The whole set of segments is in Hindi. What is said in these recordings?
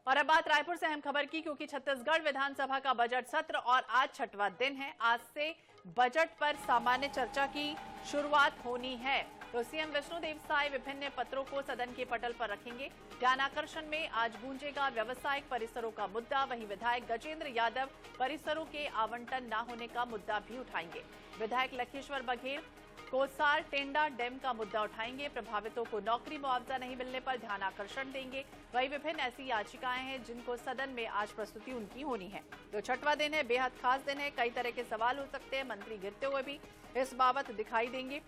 और अब बात रायपुर से अहम खबर की, क्योंकि छत्तीसगढ़ विधानसभा का बजट सत्र और आज छठवां दिन है। आज से बजट पर सामान्य चर्चा की शुरुआत होनी है। तो सीएम विष्णुदेव साय विभिन्न पत्रों को सदन के पटल पर रखेंगे। ध्यान आकर्षण में आज गूंजेगा व्यावसायिक परिसरों का मुद्दा। वहीं विधायक गजेंद्र यादव परिसरों के आवंटन न होने का मुद्दा भी उठाएंगे। विधायक लखेश्वर बघेल कोसार टेंडा डैम का मुद्दा उठाएंगे। प्रभावितों को नौकरी मुआवजा नहीं मिलने पर ध्यान आकर्षण देंगे। वहीं विभिन्न ऐसी याचिकाएं हैं जिनको सदन में आज प्रस्तुति उनकी होनी है। तो छठवां दिन है, बेहद खास दिन है। कई तरह के सवाल हो सकते हैं, मंत्री गिरते हुए भी इस बाबत दिखाई देंगे।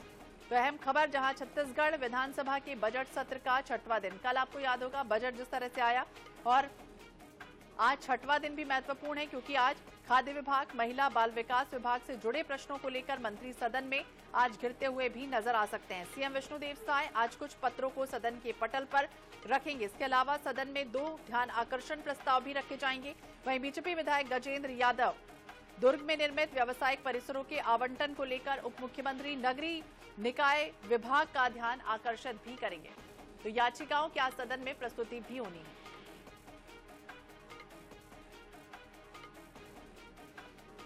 तो अहम खबर, जहां छत्तीसगढ़ विधानसभा के बजट सत्र का छठवां दिन। कल आपको याद होगा बजट जिस तरह से आया, और आज छठवां दिन भी महत्वपूर्ण है, क्योंकि आज खाद्य विभाग, महिला बाल विकास विभाग से जुड़े प्रश्नों को लेकर मंत्री सदन में आज घिरते हुए भी नजर आ सकते हैं। सीएम विष्णुदेव साय आज कुछ पत्रों को सदन के पटल पर रखेंगे। इसके अलावा सदन में 2 ध्यान आकर्षण प्रस्ताव भी रखे जाएंगे। वहीं बीजेपी विधायक गजेंद्र यादव दुर्ग में निर्मित व्यावसायिक परिसरों के आवंटन को लेकर उप मुख्यमंत्री नगरीय निकाय विभाग का ध्यान आकर्षित भी करेंगे। तो याचिकाओं की आज सदन में प्रस्तुति भी होनी है।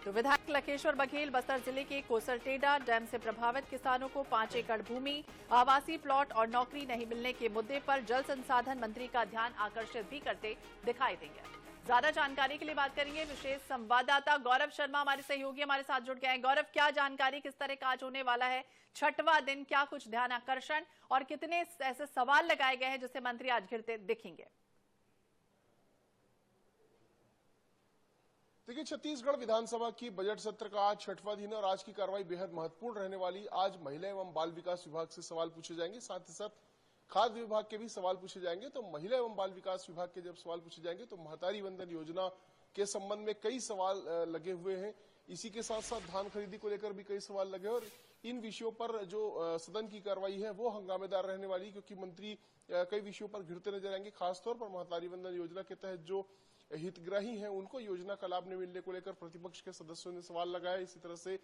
तो विधायक लखेश्वर बघेल बस्तर जिले के कोसरटेडा डैम से प्रभावित किसानों को 5 एकड़ भूमि, आवासीय प्लॉट और नौकरी नहीं मिलने के मुद्दे पर जल संसाधन मंत्री का ध्यान आकर्षित भी करते दिखाई देंगे। ज्यादा जानकारी के लिए बात करेंगे विशेष संवाददाता गौरव शर्मा, हमारे सहयोगी हमारे साथ जुड़ गए हैं। गौरव, क्या जानकारी, किस तरह का आज होने वाला है छठवां दिन? क्या कुछ ध्यान आकर्षण और कितने ऐसे सवाल लगाए गए हैं जिससे मंत्री आज घिरते दिखेंगे? देखिए, छत्तीसगढ़ विधानसभा की बजट सत्र का आज छठवां दिन है और आज की कार्रवाई बेहद महत्वपूर्ण रहने वाली। आज महिला एवं बाल विकास विभाग से सवाल पूछे जाएंगे, साथ ही साथ खाद्य विभाग के भी सवाल पूछे जाएंगे। तो महिला एवं बाल विकास विभाग के जब सवाल पूछे जाएंगे तो महतारी वंदन योजना के संबंध में कई सवाल लगे हुए हैं। इसी के साथ साथ धान खरीदी को लेकर भी कई सवाल लगे, और इन विषयों पर जो सदन की कार्रवाई है वो हंगामेदार रहने वाली, क्योंकि मंत्री कई विषयों पर घिरते नजर आएंगे। खासतौर पर महतारी वंदन योजना के तहत जो हितग्राही हैं उनको योजना का लाभ नहीं मिलने को लेकर प्रतिपक्ष के सदस्यों ने सवाल लगाया। इसी तरह से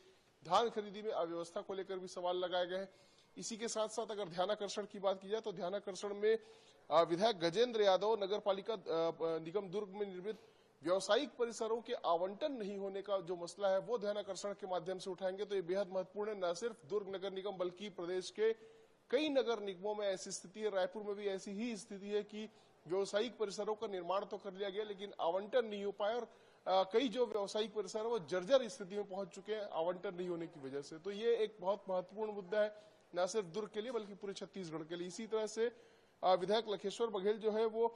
धान खरीदी में अव्यवस्था को लेकर भी सवाल लगाए गए हैं। इसी के साथ साथ अगर ध्यानाकर्षण की बात की जाए तो ध्यानाकर्षण में विधायक गजेंद्र यादव नगर पालिका निगम दुर्ग में निर्मित व्यावसायिक परिसरों के आवंटन नहीं होने का जो मसला है वो ध्यानाकर्षण के माध्यम से उठाएंगे। तो ये बेहद महत्वपूर्ण है। न सिर्फ दुर्ग नगर निगम बल्कि प्रदेश के कई नगर निगमों में ऐसी स्थिति है, रायपुर में भी ऐसी ही स्थिति है कि व्यावसायिक परिसरों का निर्माण तो कर लिया गया लेकिन आवंटन नहीं हो पाया, और कई जो व्यावसायिक परिसर है वो जर्जर स्थिति में पहुंच चुके हैं आवंटन नहीं होने की वजह से। तो ये एक बहुत महत्वपूर्ण मुद्दा है, न सिर्फ दुर्ग के लिए बल्कि पूरे छत्तीसगढ़ के लिए। इसी तरह से विधायक लखेश्वर बघेल जो है वो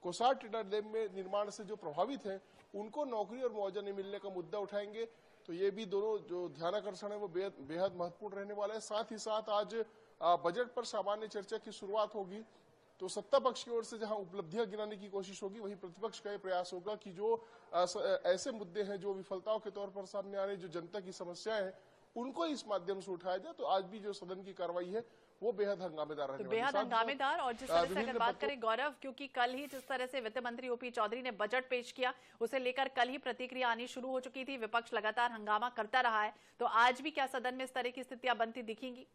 कोसार टेंडा डैम में निर्माण से जो प्रभावित है उनको नौकरी और मुआवजा नहीं मिलने का मुद्दा उठाएंगे। तो ये भी दोनों जो ध्यानाकर्षण है वो बेहद महत्वपूर्ण रहने वाला है। साथ ही साथ आज बजट पर सामान्य चर्चा की शुरुआत होगी। तो सत्ता पक्ष की ओर से जहां उपलब्धियां गिनाने की कोशिश होगी, वहीं प्रतिपक्ष का यह प्रयास होगा कि जो ऐसे मुद्दे हैं जो विफलताओं के तौर पर सामने आ रही, जो जनता की समस्याएं हैं, उनको इस माध्यम से उठाया जाए। तो आज भी जो सदन की कार्रवाई है वो बेहद हंगामेदार रहने वाली है। बेहद हंगामेदार। और जिस तरह से अगर बात करें गौरव, क्योंकि कल ही जिस तरह से वित्त मंत्री ओपी चौधरी ने बजट पेश किया, उसे लेकर कल ही प्रतिक्रिया आनी शुरू हो चुकी थी। विपक्ष लगातार हंगामा करता रहा है, तो आज भी क्या सदन में इस तरह की स्थितियां बनती दिखेंगी?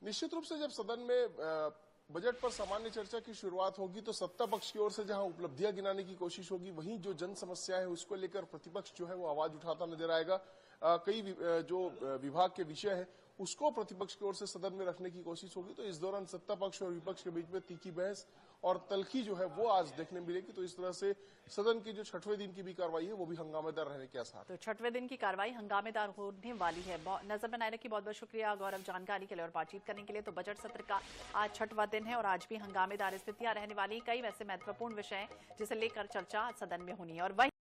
निश्चित रूप से जब सदन में बजट पर सामान्य चर्चा की शुरुआत होगी तो सत्ता पक्ष की ओर से जहां उपलब्धियां गिनाने की कोशिश होगी, वहीं जो जन समस्या है उसको लेकर प्रतिपक्ष जो है वो आवाज उठाता नजर आएगा। कई जो विभाग के विषय है उसको प्रतिपक्ष की ओर से सदन में रखने की कोशिश होगी। तो इस दौरान सत्ता पक्ष और विपक्ष के बीच में तीखी बहस और तल्खी जो है वो आज देखने मिलेगी। तो इस तरह से सदन की जो छठवें दिन की भी कार्रवाई है वो भी हंगामेदार रहने के आसार। तो छठवें दिन की कार्रवाई हंगामेदार होने वाली है। नजर बनाए रखिए। बहुत बहुत शुक्रिया गौरव जानकारी के लिए और बातचीत करने के लिए। तो बजट सत्र का आज छठवां दिन है और आज भी हंगामेदार स्थितियां रहने वाली। कई वैसे महत्वपूर्ण विषय जिसे लेकर चर्चा सदन में होनी है। और वही